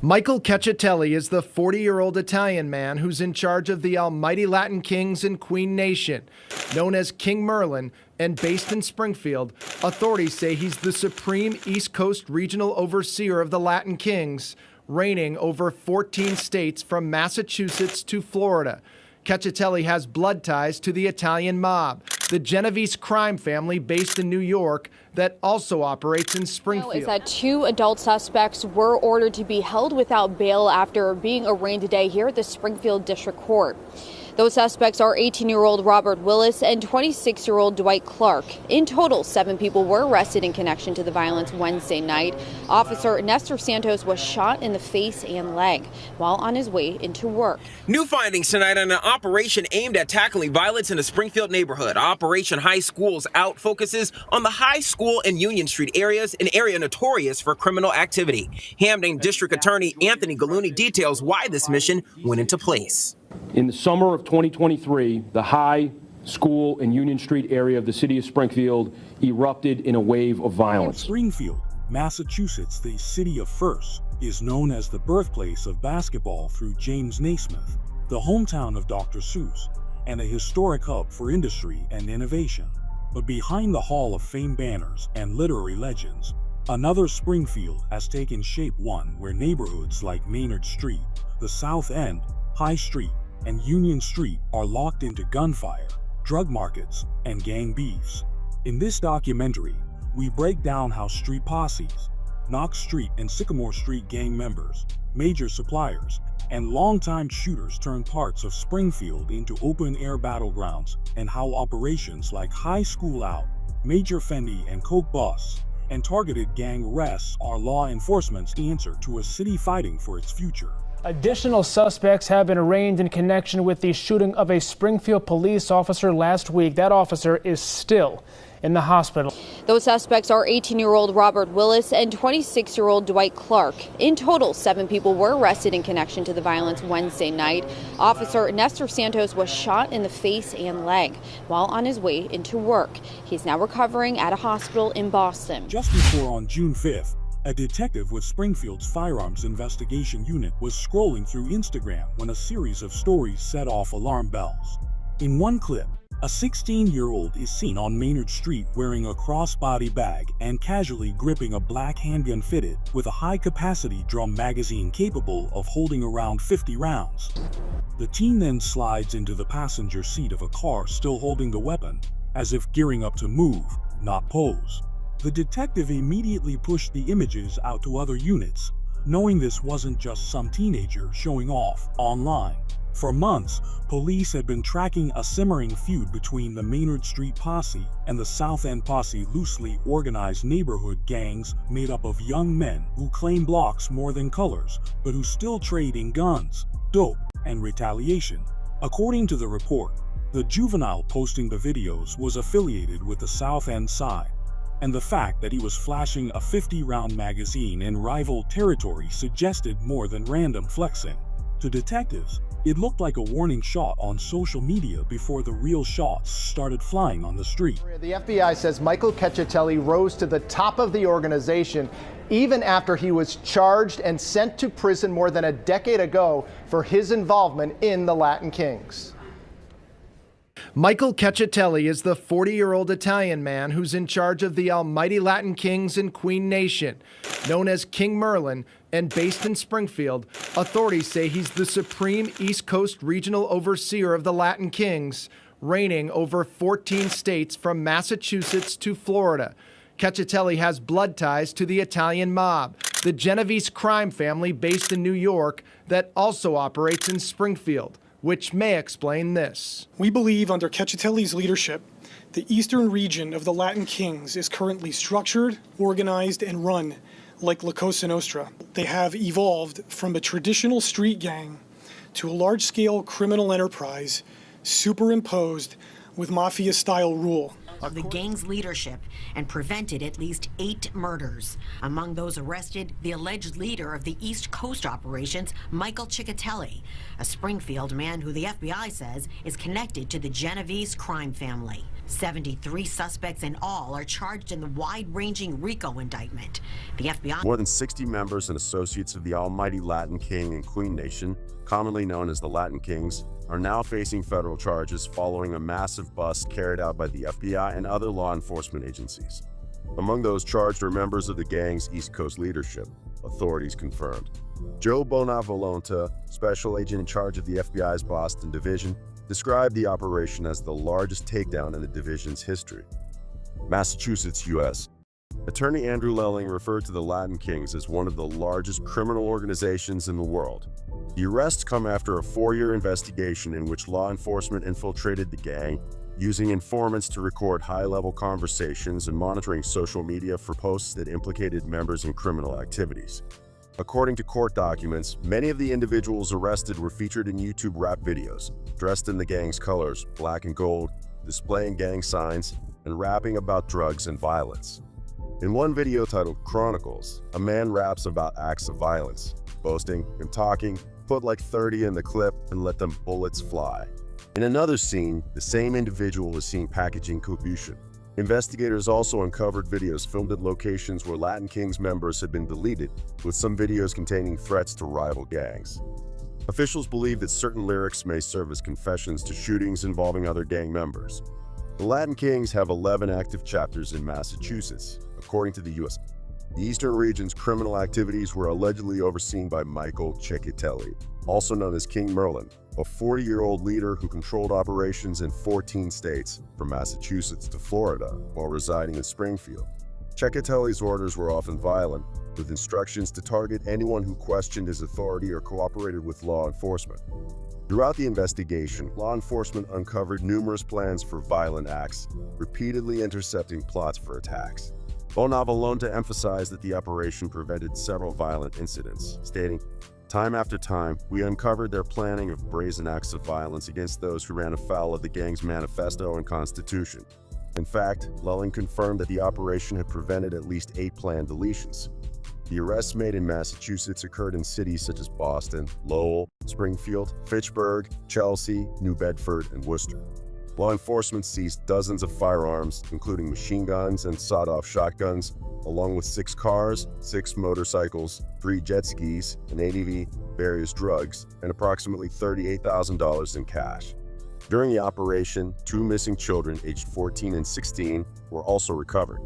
Michael Cacciatelli is the 40-year-old Italian man who's in charge of the almighty Latin Kings and Queen Nation. Known as King Merlin and based in Springfield, authorities say he's the supreme East Coast regional overseer of the Latin Kings, reigning over 14 states from Massachusetts to Florida. Cacciatelli has blood ties to the Italian mob, the Genovese crime family based in New York that also operates in Springfield. Is that 2 adult suspects were ordered to be held without bail after being arraigned today here at the Springfield District Court. Those suspects are 18-year-old Robert Willis and 26-year-old Dwight Clark. In total, 7 people were arrested in connection to the violence Wednesday night. Officer Nestor Santos was shot in the face and leg while on his way into work. New findings tonight on an operation aimed at tackling violence in the Springfield neighborhood. Operation High School's Out focuses on the High School and Union Street areas, an area notorious for criminal activity. Hamden District Attorney Anthony Gallooni details why this mission went into place. In the summer of 2023, the High School and Union Street area of the city of Springfield erupted in a wave of violence. Springfield, Massachusetts, the city of first, is known as the birthplace of basketball through James Naismith, the hometown of Dr. Seuss, and a historic hub for industry and innovation. But behind the Hall of Fame banners and literary legends, another Springfield has taken shape, one where neighborhoods like Maynard Street, the South End, High Street, and Union Street are locked into gunfire, drug markets, and gang beefs. In this documentary, we break down how street posses, Knox Street and Sycamore Street gang members, major suppliers, and longtime shooters turn parts of Springfield into open-air battlegrounds, and how operations like High School Out, Major Fendi and Coke Bus, and targeted gang arrests are law enforcement's answer to a city fighting for its future. Additional suspects have been arraigned in connection with the shooting of a Springfield police officer last week. That officer is still in the hospital. Those suspects are 18-year-old Robert Willis and 26-year-old Dwight Clark. In total, 7 people were arrested in connection to the violence Wednesday night. Officer Nestor Santos was shot in the face and leg while on his way into work. He's now recovering at a hospital in Boston. Just before on June 5th, a detective with Springfield's Firearms Investigation Unit was scrolling through Instagram when a series of stories set off alarm bells. In one clip, a 16-year-old is seen on Maynard Street wearing a crossbody bag and casually gripping a black handgun fitted with a high-capacity drum magazine capable of holding around 50 rounds. The teen then slides into the passenger seat of a car still holding the weapon, as if gearing up to move, not pose. The detective immediately pushed the images out to other units, knowing this wasn't just some teenager showing off online. For months, police had been tracking a simmering feud between the Maynard Street Posse and the South End Posse, loosely organized neighborhood gangs made up of young men who claim blocks more than colors, but who still trade in guns, dope, and retaliation. According to the report, the juvenile posting the videos was affiliated with the South End side, and the fact that he was flashing a 50-round magazine in rival territory suggested more than random flexing. To detectives, it looked like a warning shot on social media before the real shots started flying on the street. The FBI says Michael Cacciatelli rose to the top of the organization even after he was charged and sent to prison more than a decade ago for his involvement in the Latin Kings. Michael Cacciatelli is the 40-year-old Italian man who's in charge of the almighty Latin Kings and Queen Nation. Known as King Merlin and based in Springfield, authorities say he's the supreme East Coast regional overseer of the Latin Kings, reigning over 14 states from Massachusetts to Florida. Cacciatelli has blood ties to the Italian mob, the Genovese crime family based in New York that also operates in Springfield, which may explain this. We believe under Cacciatelli's leadership, the eastern region of the Latin Kings is currently structured, organized, and run like La Cosa Nostra. They have evolved from a traditional street gang to a large-scale criminal enterprise superimposed with mafia-style rule. The gang's leadership and prevented at least 8 murders. Among those arrested, the alleged leader of the East Coast operations, Michael Cacciatelli, a Springfield man who the FBI says is connected to the Genovese crime family. 73 suspects in all are charged in the wide-ranging RICO indictment. The FBI... More than 60 members and associates of the almighty Latin King and Queen Nation, commonly known as the Latin Kings, are now facing federal charges following a massive bust carried out by the FBI and other law enforcement agencies. Among those charged are members of the gang's East Coast leadership, authorities confirmed. Joe Bonavolonta, special agent in charge of the FBI's Boston division, described the operation as the largest takedown in the division's history. Massachusetts, U.S. Attorney Andrew Lelling referred to the Latin Kings as one of the largest criminal organizations in the world. The arrests come after a 4-year investigation in which law enforcement infiltrated the gang, using informants to record high-level conversations and monitoring social media for posts that implicated members in criminal activities. According to court documents, many of the individuals arrested were featured in YouTube rap videos, dressed in the gang's colors, black and gold, displaying gang signs, and rapping about drugs and violence. In one video titled Chronicles, a man raps about acts of violence, boasting and talking, put like 30 in the clip and let them bullets fly. In another scene, the same individual was seen packaging cocaine. Investigators also uncovered videos filmed at locations where Latin Kings members had been deleted, with some videos containing threats to rival gangs. Officials believe that certain lyrics may serve as confessions to shootings involving other gang members. The Latin Kings have 11 active chapters in Massachusetts, according to the U.S. The Eastern region's criminal activities were allegedly overseen by Michael Ceccatelli, also known as King Merlin, a 40-year-old leader who controlled operations in 14 states, from Massachusetts to Florida, while residing in Springfield. Ceccatelli's orders were often violent, with instructions to target anyone who questioned his authority or cooperated with law enforcement. Throughout the investigation, law enforcement uncovered numerous plans for violent acts, repeatedly intercepting plots for attacks. Bonavolonta emphasized that the operation prevented several violent incidents, stating, "Time after time, we uncovered their planning of brazen acts of violence against those who ran afoul of the gang's manifesto and constitution." In fact, Lelling confirmed that the operation had prevented at least 8 planned deletions. The arrests made in Massachusetts occurred in cities such as Boston, Lowell, Springfield, Fitchburg, Chelsea, New Bedford, and Worcester. Law enforcement seized dozens of firearms, including machine guns and sawed-off shotguns, along with 6 cars, 6 motorcycles, 3 jet skis, an ATV, various drugs, and approximately $38,000 in cash. During the operation, 2 missing children aged 14 and 16 were also recovered.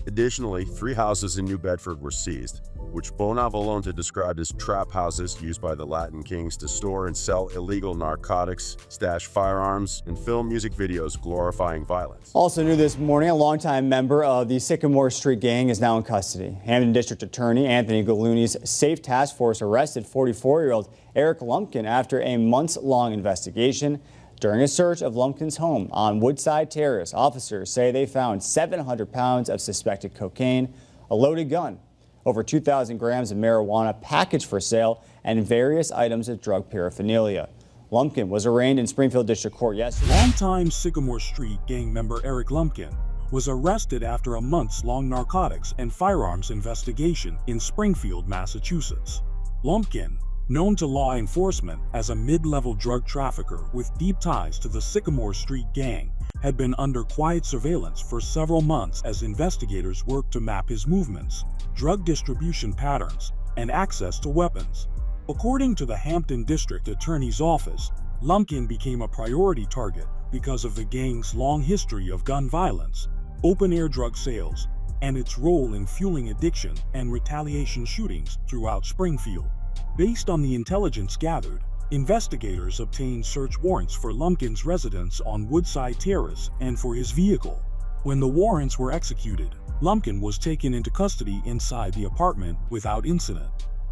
Additionally, 3 houses in New Bedford were seized, which Bonavolonta described as trap houses used by the Latin Kings to store and sell illegal narcotics, stash firearms, and film music videos glorifying violence. Also new this morning, a longtime member of the Sycamore Street gang is now in custody. Hampton District Attorney Anthony Gallooni's Safe Task Force arrested 44-year-old Eric Lumpkin after a months-long investigation. During a search of Lumpkin's home on Woodside Terrace, officers say they found 700 pounds of suspected cocaine, a loaded gun, over 2,000 grams of marijuana packaged for sale, and various items of drug paraphernalia. Lumpkin was arraigned in Springfield District Court yesterday. Longtime Sycamore Street gang member Eric Lumpkin was arrested after a months-long narcotics and firearms investigation in Springfield, Massachusetts. Lumpkin, known to law enforcement as a mid-level drug trafficker with deep ties to the Sycamore Street gang, had been under quiet surveillance for several months as investigators worked to map his movements, drug distribution patterns, and access to weapons. According to the Hampton District Attorney's Office, Lumpkin became a priority target because of the gang's long history of gun violence, open-air drug sales, and its role in fueling addiction and retaliation shootings throughout Springfield. Based on the intelligence gathered, investigators obtained search warrants for Lumpkin's residence on Woodside Terrace and for his vehicle. When the warrants were executed, Lumpkin was taken into custody inside the apartment without incident.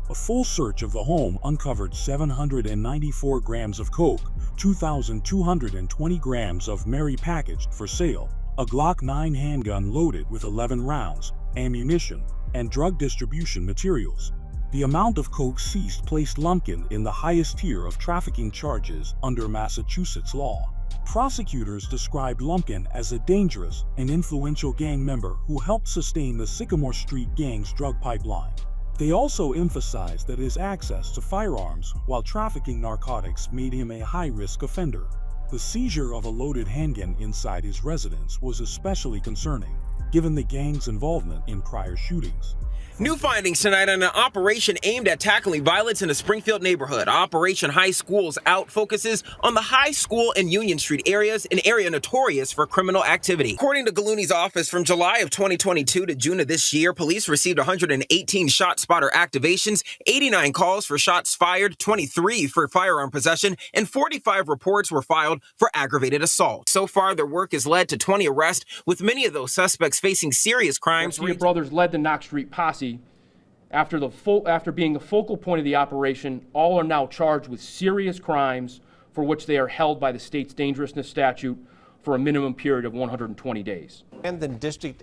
A full search of the home uncovered 794 grams of coke, 2,220 grams of Mary packaged for sale, a Glock 9 handgun loaded with 11 rounds, ammunition, and drug distribution materials. The amount of coke seized placed Lumpkin in the highest tier of trafficking charges under Massachusetts law. Prosecutors described Lumpkin as a dangerous and influential gang member who helped sustain the Sycamore Street gang's drug pipeline. They also emphasized that his access to firearms while trafficking narcotics made him a high-risk offender. The seizure of a loaded handgun inside his residence was especially concerning, given the gang's involvement in prior shootings. New findings tonight on an operation aimed at tackling violence in a Springfield neighborhood. Operation High Schools Out focuses on the High School and Union Street areas, an area notorious for criminal activity. According to Gallooni's office, from July of 2022 to June of this year, police received 118 shot spotter activations, 89 calls for shots fired, 23 for firearm possession, and 45 reports were filed for aggravated assault. So far, their work has led to 20 arrests, with many of those suspects facing serious crimes. Garcia brothers led the Knox Street Posse. After being the focal point of the operation, all are now charged with serious crimes for which they are held by the state's dangerousness statute for a minimum period of 120 days. And the district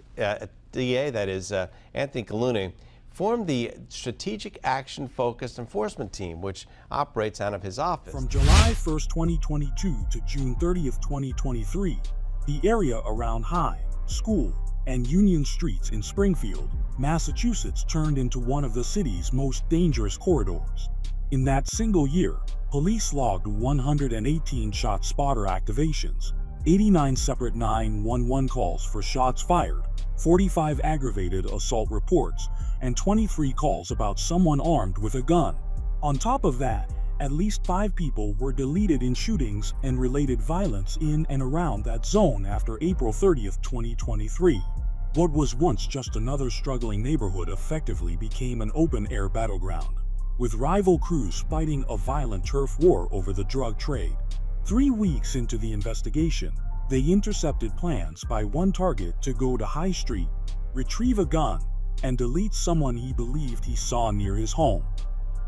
DA, that is Anthony Gallooni, formed the Strategic Action Focused Enforcement Team, which operates out of his office. From July 1st, 2022 to June 30th, 2023, the area around High, School, and Union Streets in Springfield, Massachusetts turned into one of the city's most dangerous corridors. In that single year, police logged 118 shot spotter activations, 89 separate 911 calls for shots fired, 45 aggravated assault reports, and 23 calls about someone armed with a gun. On top of that, at least 5 people were deleted in shootings and related violence in and around that zone after April 30th, 2023. What was once just another struggling neighborhood effectively became an open-air battleground, with rival crews fighting a violent turf war over the drug trade. 3 weeks into the investigation, they intercepted plans by one target to go to High Street, retrieve a gun, and delete someone he believed he saw near his home.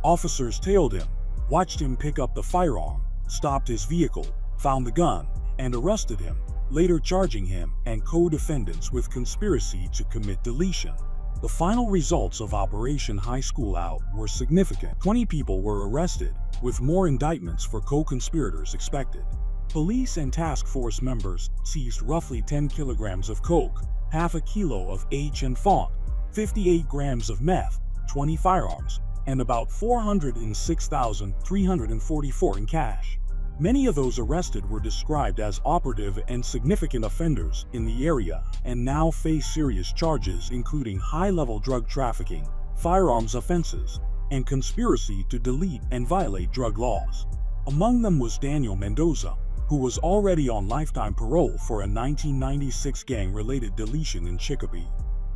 Officers tailed him, watched him pick up the firearm, stopped his vehicle, found the gun, and arrested him, later charging him and co-defendants with conspiracy to commit deletion. The final results of Operation High School Out were significant. 20 people were arrested, with more indictments for co-conspirators expected. Police and task force members seized roughly 10 kilograms of coke, half a kilo of H and font, 58 grams of meth, 20 firearms, and about $406,344 in cash. Many of those arrested were described as operative and significant offenders in the area and now face serious charges including high-level drug trafficking, firearms offenses, and conspiracy to delete and violate drug laws. Among them was Daniel Mendoza, who was already on lifetime parole for a 1996 gang-related deletion in Chicopee.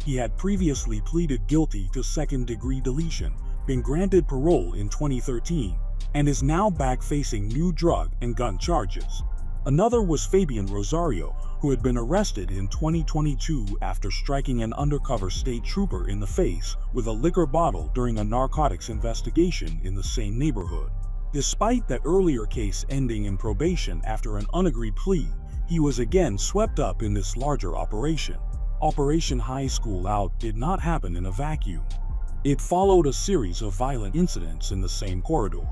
He had previously pleaded guilty to second-degree deletion, been granted parole in 2013, and is now back facing new drug and gun charges. Another was Fabian Rosario, who had been arrested in 2022 after striking an undercover state trooper in the face with a liquor bottle during a narcotics investigation in the same neighborhood. Despite that earlier case ending in probation after an unagreed plea, he was again swept up in this larger operation. Operation High School Out did not happen in a vacuum. It followed a series of violent incidents in the same corridor.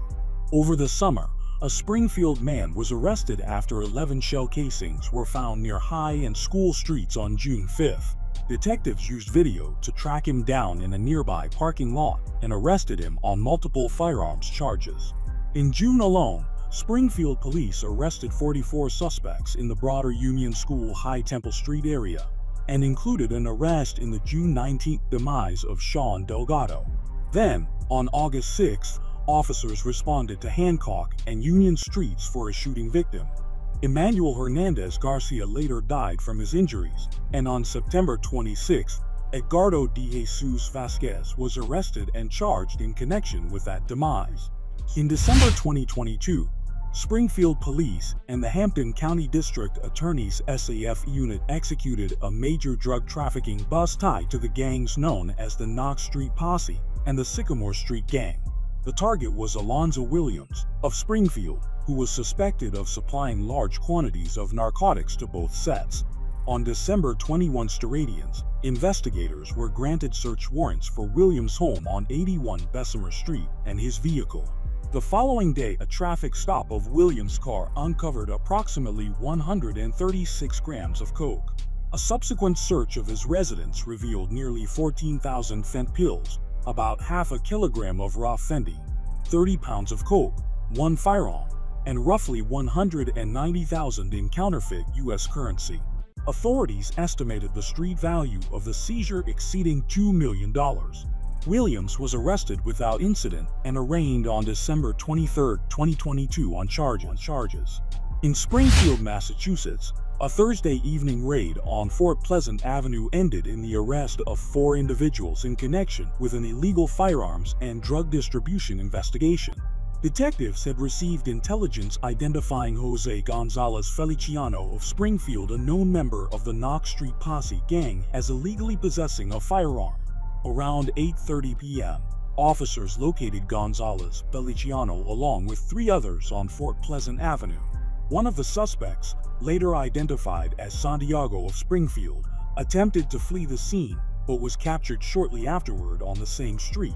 Over the summer, a Springfield man was arrested after 11 shell casings were found near High and School Streets on June 5th. Detectives used video to track him down in a nearby parking lot and arrested him on multiple firearms charges. In June alone, Springfield police arrested 44 suspects in the broader Union School High Temple Street area and included an arrest in the June 19th demise of Sean Delgado. Then, on August 6th, officers responded to Hancock and Union Streets for a shooting victim. Emmanuel Hernandez Garcia later died from his injuries, and on September 26th, Edgardo de Jesus Vasquez was arrested and charged in connection with that demise. In December 2022, Springfield Police and the Hampton County District Attorney's SAF unit executed a major drug trafficking bust tied to the gangs known as the Knox Street Posse and the Sycamore Street Gang. The target was Alonzo Williams of Springfield, who was suspected of supplying large quantities of narcotics to both sets. On December 21 Steradians, investigators were granted search warrants for Williams' home on 81 Bessemer Street and his vehicle. The following day, a traffic stop of Williams' car uncovered approximately 136 grams of coke. A subsequent search of his residence revealed nearly 14,000 fent pills, about half a kilogram of raw fentanyl, 30 pounds of coke, 1 firearm, and roughly $190,000 in counterfeit U.S. currency. Authorities estimated the street value of the seizure exceeding $2 million. Williams was arrested without incident and arraigned on December 23, 2022 on charges. In Springfield, Massachusetts, a Thursday evening raid on Fort Pleasant Avenue ended in the arrest of 4 individuals in connection with an illegal firearms and drug distribution investigation. Detectives had received intelligence identifying Jose Gonzalez Feliciano of Springfield, a known member of the Knox Street Posse gang, as illegally possessing a firearm. Around 8:30 p.m., officers located Gonzalez Feliciano along with 3 others on Fort Pleasant Avenue. One of the suspects, later identified as Santiago of Springfield, attempted to flee the scene but was captured shortly afterward on the same street.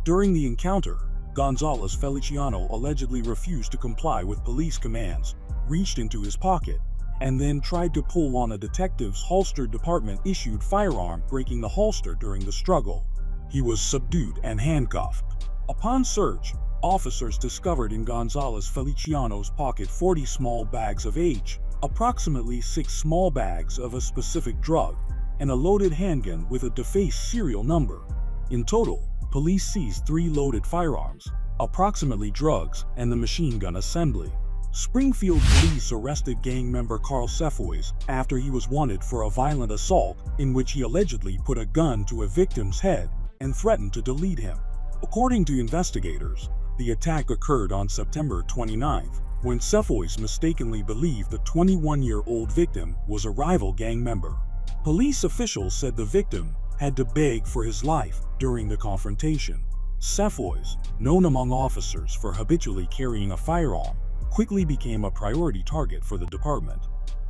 During the encounter, Gonzalez Feliciano allegedly refused to comply with police commands, reached into his pocket, and then tried to pull on a detective's holstered department-issued firearm, breaking the holster during the struggle. He was subdued and handcuffed. Upon search, officers discovered in Gonzalez Feliciano's pocket 40 small bags of H, approximately 6 small bags of a specific drug, and a loaded handgun with a defaced serial number. In total, police seized 3 loaded firearms, approximately drugs, and the machine gun assembly. Springfield police arrested gang member Carl Cefois after he was wanted for a violent assault in which he allegedly put a gun to a victim's head and threatened to delete him. According to investigators, the attack occurred on September 29th, when Cefois mistakenly believed the 21-year-old victim was a rival gang member. Police officials said the victim had to beg for his life during the confrontation. Cefois, known among officers for habitually carrying a firearm, quickly became a priority target for the department.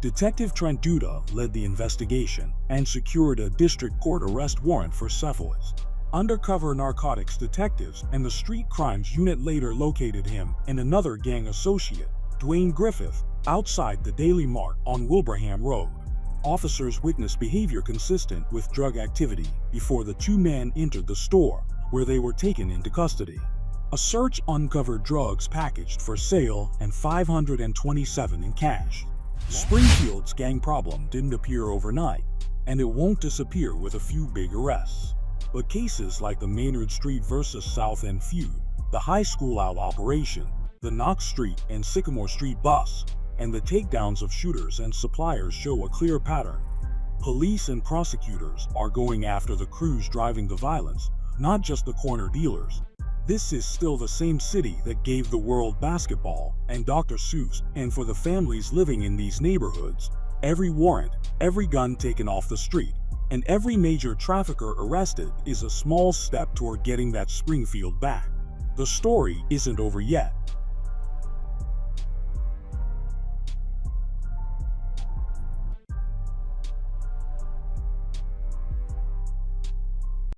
Detective Trent Duda led the investigation and secured a district court arrest warrant for Cefois. Undercover narcotics detectives and the street crimes unit later located him and another gang associate, Dwayne Griffith, outside the Daily Mart on Wilbraham Road. Officers witnessed behavior consistent with drug activity before the 2 men entered the store, where they were taken into custody. A search uncovered drugs packaged for sale and $527 in cash. Springfield's gang problem didn't appear overnight, and it won't disappear with a few big arrests. But cases like the Maynard Street versus South End feud, the high school out operation, the Knox Street and Sycamore Street bus, and the takedowns of shooters and suppliers show a clear pattern. Police and prosecutors are going after the crews driving the violence, not just the corner dealers. This is still the same city that gave the world basketball and Dr. Seuss, and for the families living in these neighborhoods, every warrant, every gun taken off the street, and every major trafficker arrested is a small step toward getting that Springfield back. The story isn't over yet.